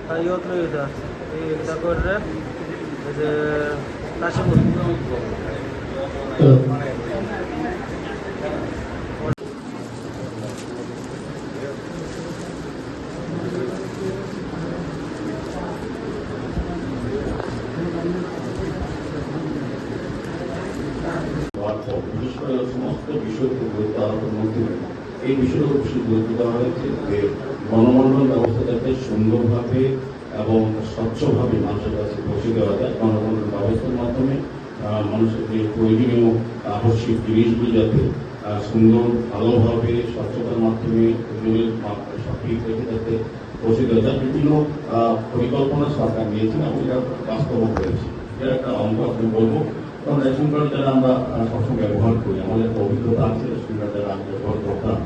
ಇವತ್ತು ಇದೆ ಈ ತಗೊಂಡ್ರೆ ಇದು ಕಾಶಿಪುರ বিশেষ করে সমস্ত বিষয়কে গুরুত্ব আরোপের মধ্যে এই বিষয়টা বেশি গুরুত্ব দেওয়া হয়েছে যে গণমণ্ডল ব্যবস্থা যাতে সুন্দরভাবে এবং স্বচ্ছভাবে মানুষের কাছে পৌঁছে দেওয়া যায়। গণমণ্ডল ব্যবস্থার মাধ্যমে মানুষের যে প্রয়োজনীয় আবশ্যিক জিনিসগুলি যাতে সুন্দর ভালোভাবে স্বচ্ছতার মাধ্যমে সঠিক রেখে যাতে পৌঁছে দেওয়া যায় বিভিন্ন পরিকল্পনা সরকার নিয়েছেন এবং এটা বাস্তব হয়েছে। এটা একটা অঙ্গ আমি বলবো, কারণ রেশন কার্ড যারা আমরা সবসময় ব্যবহার করি, আমাদের একটা অভিজ্ঞতা আছে রেশন কার্ড যারা আমি ব্যবহার করতাম,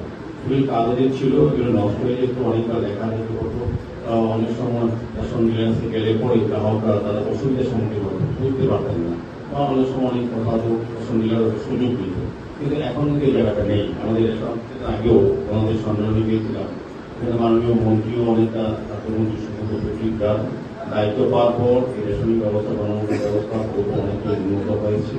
খুবই কাগজের ছিল, এগুলো নষ্ট হয়ে যেত, অনেকবার লেখা যেতে হতো। অনেক সময় রেশন ডিলার্সে গেলে পরে গ্রাহকরা তারা অসুবিধার সম্মুখীন হতো, বুঝতে পারতেন না, বা অনেক সময় অনেক কথা রেশন ডিলার সুযোগ দিত। কিন্তু এখন কিন্তু এই জায়গাটা নেই। আমাদের রেশন আগেও আমাদের সম্মেলনে গিয়েছিলাম, এখানে মাননীয় মন্ত্রীও অনেকটা স্বাস্থ্যমন্ত্রী সুন্দর দায়িত্ব পাওয়ার পর এই রেশনিং ব্যবস্থা গণমন্ডল ব্যবস্থা অনেকটা উন্নত হয়েছে।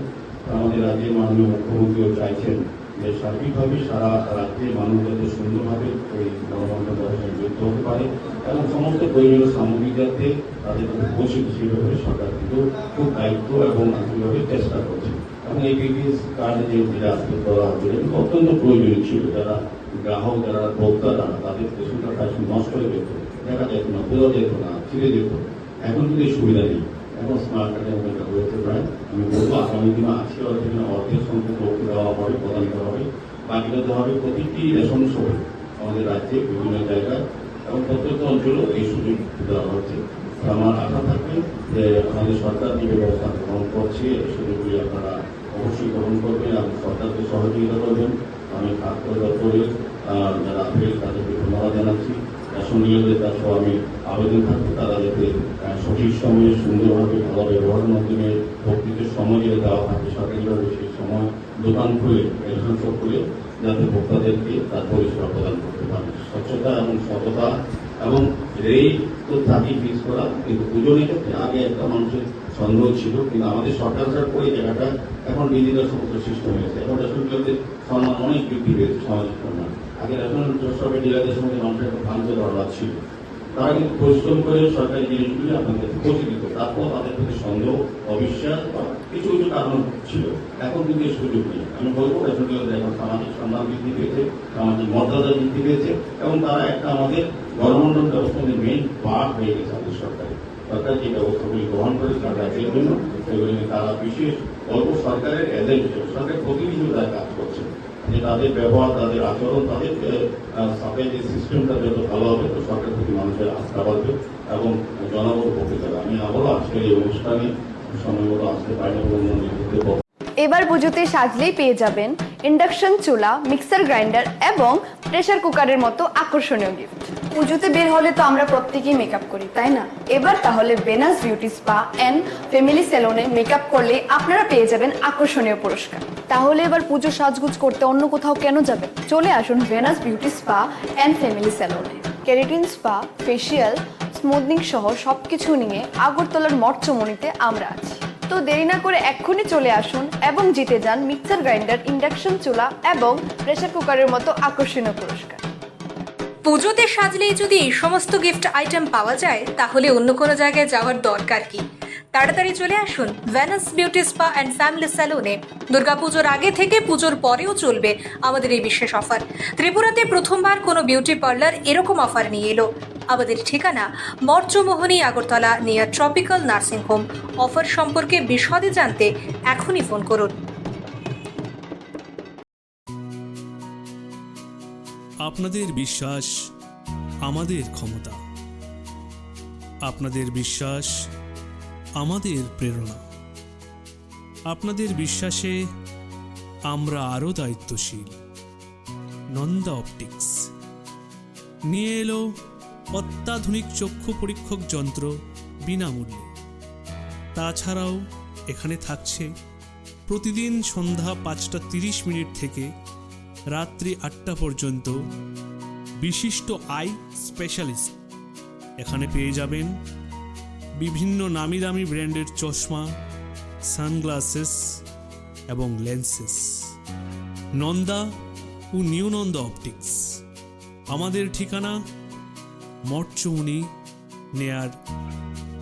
আমাদের রাজ্যের মাননীয় মুখ্যমন্ত্রীও চাইছেন যে সার্বিকভাবে সারা রাজ্যের মানুষ যাতে সুন্দরভাবে এই গণমন্ডল ব্যবস্থায় যুক্ত হতে পারে এবং সমস্ত প্রয়োজনীয় সামগ্রী যাতে তাদের কাছে পৌঁছে সেই ব্যাপারে সরকার কিন্তু খুব দায়িত্ব এবং আন্তরিকভাবে চেষ্টা করছে। এবং এই বিপিএস কার্ডে যে আজকে করা হবে এটা অত্যন্ত প্রয়োজনীয় ছিল। যারা গ্রাহক, যারা ভোক্তারা, তাদের রেশন কার্ড নষ্ট হয়ে যেত, দেখা যেত না, বোঝা যেত না, ছিঁড়ে যেত। এখন কিন্তু এই সুবিধা নেই, এখন স্মার্ট কার্ডের মধ্যে হয়েছে প্রায়। আমি বলবো আগামী দিনে আজকে অর্ধেক সংখ্যক লোককে দেওয়া হবে, প্রদান করা হবে, বাকিটা দেওয়া হবে প্রতিটি রেশন শপে আমাদের রাজ্যে বিভিন্ন জায়গায় এবং প্রত্যেকটা অঞ্চলেও এই সুযোগ দেওয়া হচ্ছে। আমার আশা থাকবে যে আমাদের সরকার যে ব্যবস্থা গ্রহণ করছে এই সুযোগগুলি আপনারা অবশ্যই গ্রহণ করবেন এবং সরকারকে সহযোগিতা করবেন। আমি খাদ্য দপ্তরে যারা আছেন তাদেরকে ধন্যবাদ জানাচ্ছি। রেশন ডিলারদের কাছেও আমি আবেদন থাকবে তারা যাতে সঠিক সময়ে সুন্দরভাবে ভালো ব্যবহারের মাধ্যমে ভোক্তাদের সময় যেটা দেওয়া থাকে সরকারিভাবে সেই সময় দোকান খুলে রেশন শপ খুলে যাতে ভোক্তাদেরকে তার পরিষেবা প্রদান করতে পারে। স্বচ্ছতা এবং সততা এবং রেট তো থাকি ফিক্স করা, কিন্তু পুজোর ক্ষেত্রে আগে একটা মানুষের সন্দেহ ছিল, কিন্তু আমাদের সরকার পরে জায়গাটা এখন ডিজিটাল সমস্ত সিস্টেম হয়েছে। এখন রেশন ডিলারদের সম্মান অনেক বৃদ্ধি পেয়েছে, সামাজিক সম্মান। আগে রেশন সরকারি ডিলারদের সঙ্গে মানুষের একটা ভাঙতে দরকার ছিল, তারা কিন্তু পরিশ্রম করে সরকারি জিনিসগুলি আপনাদের পৌঁছে দিত, তারপর তাদের প্রতি সন্দেহ, অবিশ্বাস বা কিছু কিছু কারণ ছিল। এখন কিন্তু এই সুযোগ নেই। আমি বলবো রেশন ডিলারদের এখন সামাজিক সম্মান বৃদ্ধি পেয়েছে, সামাজিক মর্যাদা বৃদ্ধি পেয়েছে এবং তারা একটা আমাদের গণমন্ডল ব্যবস্থার মেইন পার্ট হয়ে গেছে। আমাদের সরকার যে ব্যবস্থাগুলি গ্রহণ করে তার রাজ্যের জন্য সেগুলি তারা বিশেষ অল্প সরকারের এজেন্ট হিসেবে, সরকারের প্রতিনিধি হিসেবে তারা কাজ করছে। যে তাদের ব্যবহার, তাদের আচরণ, তাদের সাপ্লাই যে সিস্টেমটা যত ভালো হবে তো সরকারের প্রতি মানুষের আস্থা বাড়বে এবং জনগণ উপকৃত হবে। আমি আবারও আজকের এই অনুষ্ঠানে সময়মতো আসতে পারি এবং এবার পুজোতে সাজলেই পেয়ে যাবেন ইন্ডাকশন চুলা, মিক্সার গ্রাইন্ডার এবং প্রেসার কুকারের মতো আকর্ষণীয় গিফট। পুজোতে বের হলে তো আমরা প্রত্যেকেই মেকআপ করি, তাই না? এবার তাহলে Venus beauty spa and family সেলুনে মেকআপ করলে আপনারা পেয়ে যাবেন আকর্ষণীয় পুরস্কার। তাহলে এবার পুজো সাজগুজ করতে অন্য কোথাও কেন যাবেন? চলে আসুন Venus beauty spa and family সেলুনে। কেরাটিন স্পা, ফেসিয়াল, স্মুথনিং সহ সবকিছু নিয়ে আগরতলার মঠচমনিতে আমরা আছি। তো দেরি না করে এক্ষুনি চলে আসুন এবং জিতে যান মিক্সার গ্রাইন্ডার, ইন্ডাকশন চুলা এবং প্রেসার কুকারের মতো আকর্ষণীয় পুরস্কার। পুজোতে সাজলেই যদি এই সমস্ত গিফট আইটেম পাওয়া যায় তাহলে অন্য কোনো জায়গায় যাওয়ার দরকার কি? তাড়াতাড়ি চলে আসুন Venus beauty spa and family সেলুনে। দুর্গাপুজোর আগে থেকে পুজোর পরেও চলবে আমাদের এই বিশেষ অফার। ত্রিপুরাতে প্রথমবার কোনো বিউটি পার্লার এরকম অফার নিয়ে এলো। আমাদের ঠিকানা মর্চমোহনী, Agartala, near tropical nursing home. Offer সম্পর্কে বিশদে জানতে এখনই ফোন করুন। আপনাদের বিশ্বাস আমাদের ক্ষমতা, আপনাদের বিশ্বাস আমাদের প্রেরণা, আপনাদের বিশ্বাসে আমরা আরও দায়িত্বশীল। নন্দা অপটিক্স নিয়ে এলো অত্যাধুনিক চক্ষু পরীক্ষক যন্ত্র বিনামূল্যে। তাছাড়াও এখানে থাকছে প্রতিদিন সন্ধ্যা 5:30 থেকে রাত্রি 8টা পর্যন্ত বিশিষ্ট আই স্পেশালিস্ট এখানে পেয়ে যাবেন বিভিন্ন নামি দামি ব্র্যান্ডের চশমা, সানগ্লাসেস এবং লেন্সেস। নন্দা ও নিউ নন্দা অপটিক্স। আমাদের ঠিকানা মঠচৌমুনি নেয়ার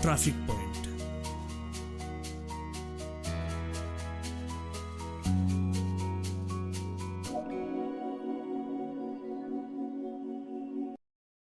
ট্রাফিক পয়েন্ট।